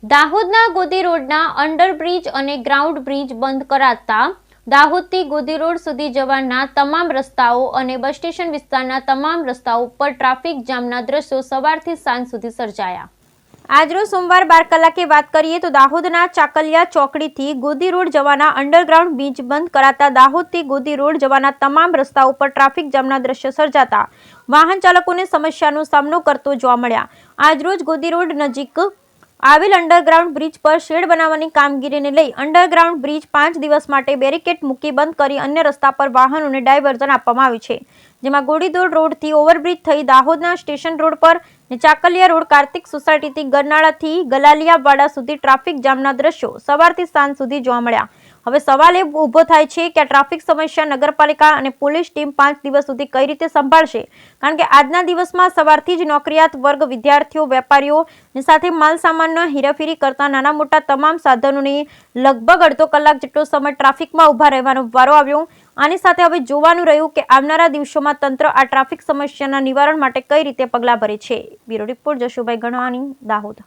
દાહોદના ગોદી રોડના અંડરબ્રિજ અને ગ્રાઉન્ડ બ્રિજ બંધ કરાતા દાહોદથી ગોદી રોડ સુધી જવાના તમામ રસ્તાઓ અને બસ સ્ટેશન વિસ્તારના તમામ રસ્તાઓ પર ટ્રાફિક જામના દ્રશ્યો સવારથી સાંજ સુધી સર્જાયા। આજરોજ સોમવાર 12 કલાકે વાત કરીએ તો દાહોદના ચાકલિયા ચોકડીથી ગોદી રોડ જવાના અંડરગ્રાઉન્ડ બ્રિજ બંધ કરાતા દાહોદથી ગોદી રોડ જવાના તમામ રસ્તાઓ પર ટ્રાફિક જામના દ્રશ્યો સર્જાતા વાહન ચાલકોને સમસ્યાનો સામનો કરતો જોવા મળ્યા। આજરોજ ગોદી રોડ નજીક આવેલ અંડરગ્રાઉન્ડ બ્રિજ પર શેડ બનાવવાની કામગીરીને લઈ અંડરગ્રાઉન્ડ બ્રિજ 5 દિવસ માટે બેરિકેડ મૂકી બંધ કરી અન્ય રસ્તા પર વાહનોને ડાયવર્ઝન આપવામાં આવ્યું છે, જેમાં ગોડીદોડ રોડથી ઓવરબ્રિજ થઈ દાહોદના સ્ટેશન રોડ પર અને ચાકલિયા રોડ કાર્તિક સોસાયટીથી ગરનાળાથી ગલાલિયાવાડા સુધી ટ્રાફિક જામના દ્રશ્યો સવારથી સાંજ સુધી જોવા મળ્યા। હવે સવાલ એ ઊભો થાય છે કે આ ટ્રાફિક સમસ્યા નગરપાલિકા અને પોલીસ ટીમ 5 દિવસ સુધી કઈ રીતે સંભાળશે, કારણ કે આજના દિવસમાં સવારથી જ નોકરિયાત વર્ગ, વિદ્યાર્થીઓ, વેપારીઓ અને સાથે માલ સામાનનો હેરાફેરી કરતા નાના મોટા તમામ સાધનોને લગભગ અડધો કલાક જેટલો સમય ટ્રાફિકમાં ઊભા રહેવાનો વારો આવ્યો। આની સાથે હવે જોવાનું રહ્યું કે આવનારા દિવસોમાં તંત્ર આ ટ્રાફિક સમસ્યાના નિવારણ માટે કઈ રીતે પગલાં ભરે છે। Bureau report Jashubhai Ganani, Dahod.